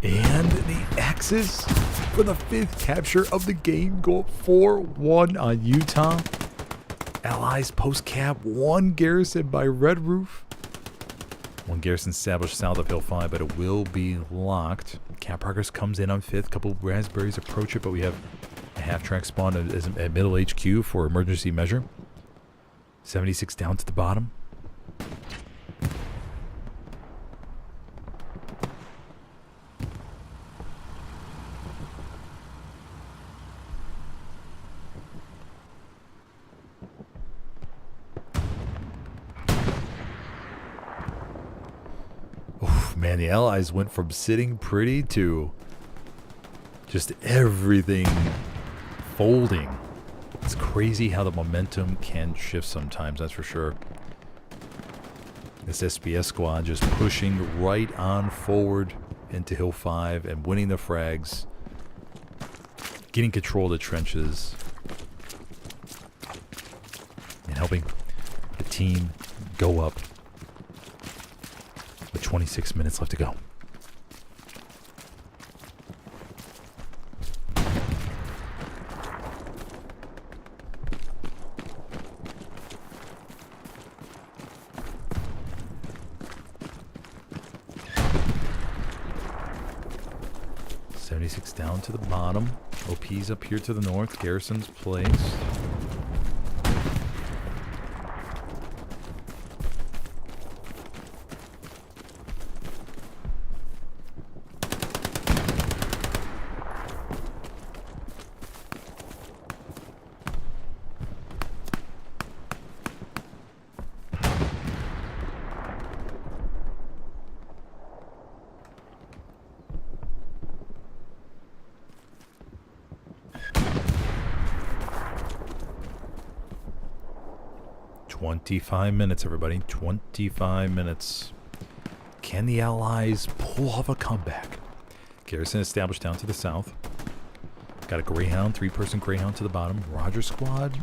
And the Axis for the 5th capture of the game go up 4-1 on Utah. Allies post-cap, 1 garrison by Red Roof. 1 garrison established south of Hill 5, but it will be locked. Cap progress comes in on 5th. Couple raspberries approach it, but we have a half-track spawn at middle HQ for emergency measure. 76 down to the bottom. Man, the Allies went from sitting pretty to just everything folding. It's crazy how the momentum can shift sometimes, that's for sure. This SBS squad just pushing right on forward into Hill 5 and winning the frags. Getting control of the trenches. And helping the team go up. With 26 minutes left to go. .76 down to the bottom. OP's up here to the north. Garrison's placed. .25 minutes, everybody. 25 minutes. Can the Allies pull off a comeback? Garrison established down to the south. Got a Greyhound, 3-person Greyhound to the bottom. Roger squad.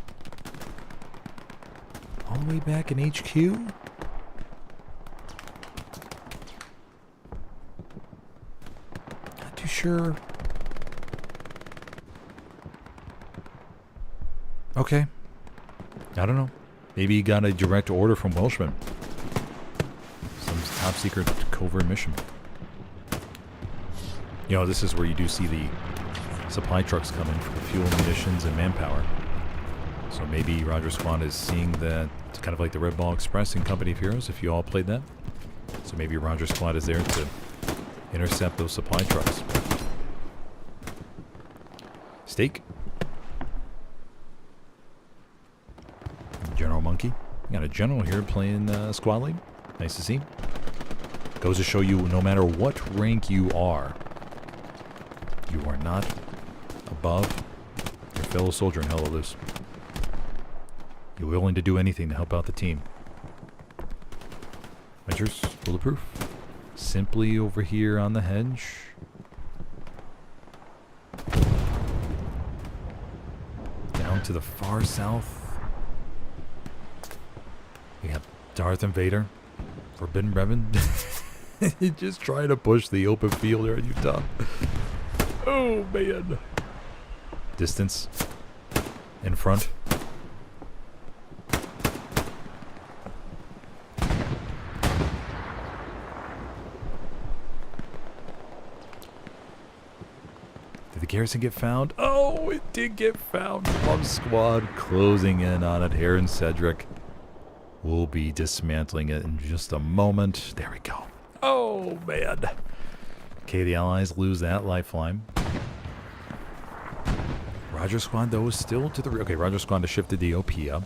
All the way back in HQ. Not too sure Okay. I don't know. Maybe he got a direct order from Welshman. Some top secret covert mission. You know, this is where you do see the supply trucks coming for fuel, munitions, and manpower. So maybe Roger Squad is seeing that. It's kind of like the Red Ball Express in Company of Heroes, if you all played that. So maybe Roger Squad is there to intercept those supply trucks. Steak. General Monkey. Got a general here playing squad lead. Nice to see. Goes to show you, no matter what rank you are not above your fellow soldier in Helios. You're willing to do anything to help out the team. Measures, bulletproof. Simply over here on the hedge. Down to the far south. We have Darth and Vader. Forbidden Revan. Just trying to push the open field there in Utah. Oh, man. Distance. In front. Did the garrison get found? Oh, it did get found. Bomb squad closing in on it. Here in Cedric. We'll be dismantling it in just a moment. There we go. Oh, man. Okay, the Allies lose that lifeline. Roger Squad, though, is still to the... Okay, Roger Squad has shifted the OP up.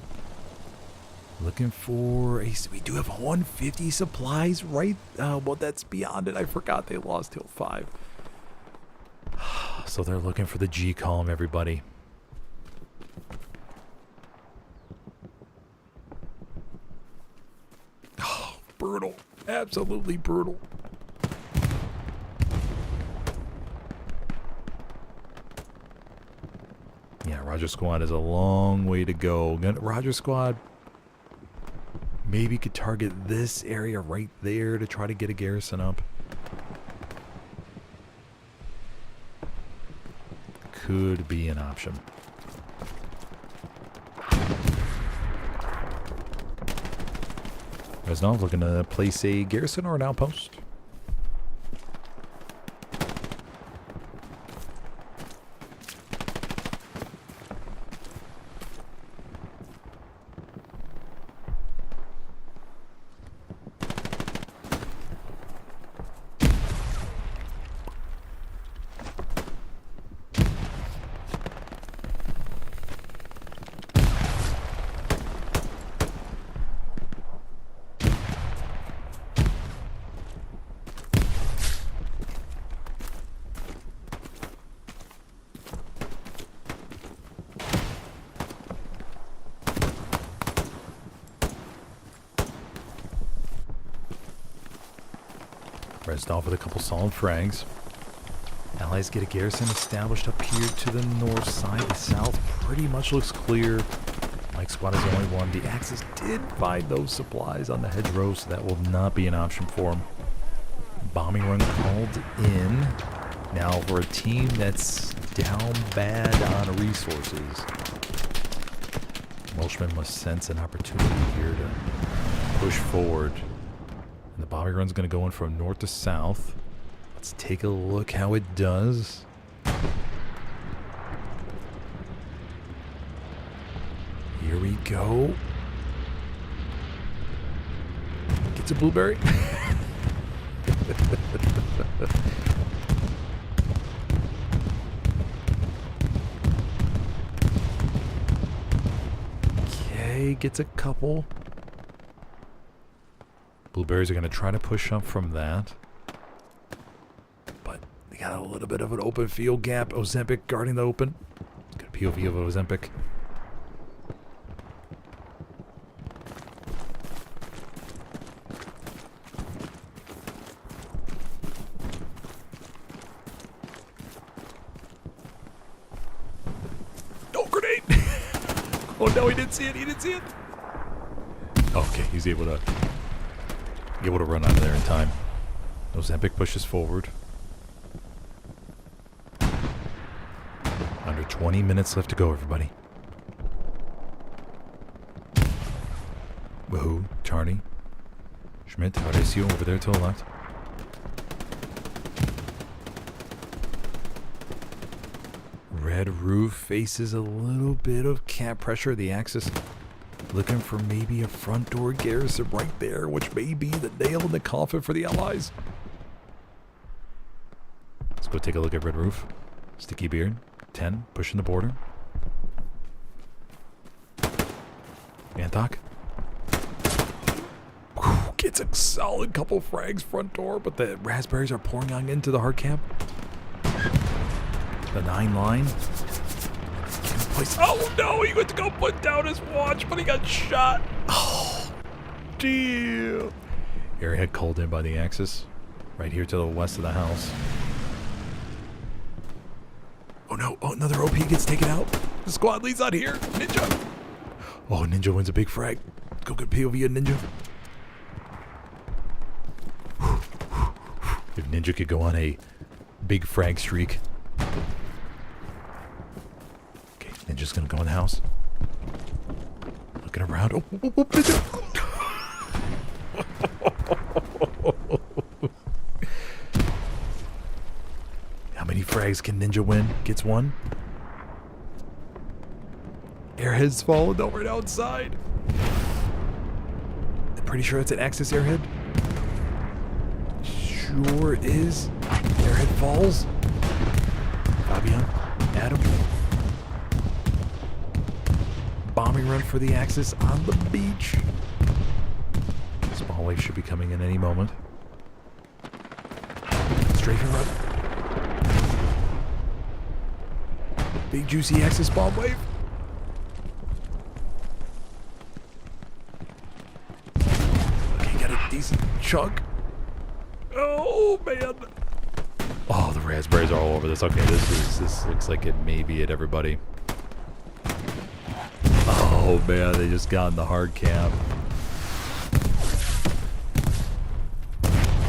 Looking for a... We do have 150 supplies, right? Well, that's beyond it. I forgot they lost till 5. So they're looking for the G column, everybody. Oh, brutal. Absolutely brutal. Yeah, Roger Squad is a long way to go. Roger Squad maybe could target this area right there to try to get a garrison up. Could be an option. Reznov looking to place a garrison or an outpost. Reznov with a couple solid frags. Allies get a garrison established up here to the north side. The south pretty much looks clear. Mike Squad is the only one. The Axis did find those supplies on the hedgerow, so that will not be an option for them. Bombing run called in. Now for a team that's down bad on resources, Welshman must sense an opportunity here to push forward. And the bombing run's going to go in from north to south. Let's take a look how it does. Here we go. Gets a blueberry. Okay, gets a couple. Blueberries are going to try to push up from that. But they got a little bit of an open field gap. Ozempic guarding the open. Got a POV of Ozempic. Oh, grenade! Oh no, he didn't see it. He didn't see it. Okay, he's able to run out of there in time. Ozempic pushes forward. Under 20 minutes left to go, everybody. Woohoo, Charlie. Schmidt, how do I see you over there to the left? Red roof faces a little bit of cap pressure. The Axis looking for maybe a front door garrison right there, which may be the nail in the coffin for the Allies. Let's go take a look at red roof. Sticky beard, 10, pushing the border. Antok. Gets a solid couple frags front door, but the raspberries are pouring on into the hard camp. The 9 line. Oh no, he went to go put down his watch, but he got shot. Oh, damn. Airhead called in by the Axis. Right here to the west of the house. Oh no, oh, another OP gets taken out. The squad leads out here. Ninja. Oh, Ninja wins a big frag. Go get POV of Ninja. If Ninja could go on a big frag streak. Okay, Ninja's gonna go in the house. Looking around. Oh, Ninja. How many frags can Ninja win? Gets one. Airhead's falling over outside. I'm pretty sure it's an Axis airhead. Sure is. Airhead falls. Fabian, Adam. Bombing run for the Axis on the beach. Small wave should be coming in any moment. Strafing run. Big juicy Axis bomb wave. Okay, got a decent chunk. Oh man. Oh, the raspberries are all over this. Okay, this looks like it may be it, everybody. Oh man, they just got in the hard camp.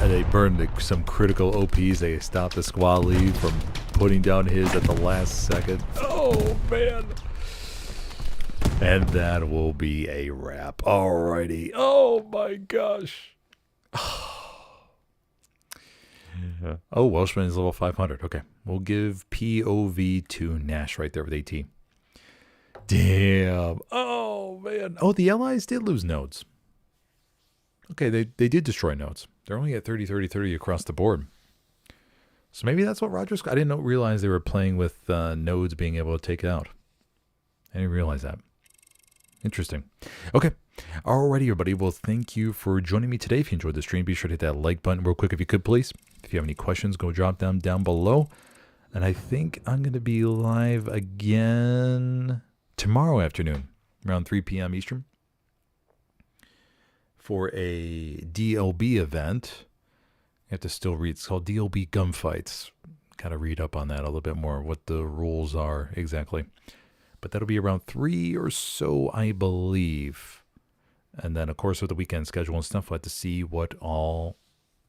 And they burned some critical OPs. They stopped the squad lead from putting down his at the last second. Oh man. And that will be a wrap. Alrighty. Oh my gosh. Oh, Welshman is level 500. Okay. We'll give POV to Nash right there with AT. Damn. Oh, man. Oh, the Allies did lose nodes. Okay, they did destroy nodes. They're only at 30, 30, 30 across the board. So maybe that's what Rogers... I didn't realize they were playing with nodes being able to take it out. I didn't realize that. Interesting. Okay. Alrighty, everybody. Well, thank you for joining me today. If you enjoyed the stream, be sure to hit that like button real quick if you could, please. If you have any questions, go drop them down below. And I think I'm going to be live again tomorrow afternoon, around 3 p.m. Eastern, for a DLB event. You have to still read. It's called DLB Gunfights. Kind of read up on that a little bit more, what the rules are exactly. But that'll be around 3 or so, I believe. And then, of course, with the weekend schedule and stuff, we'll have to see what all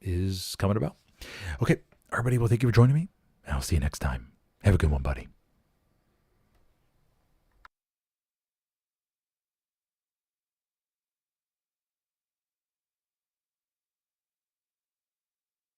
is coming about. Okay, everybody, well, thank you for joining me. I'll see you next time. Have a good one, buddy.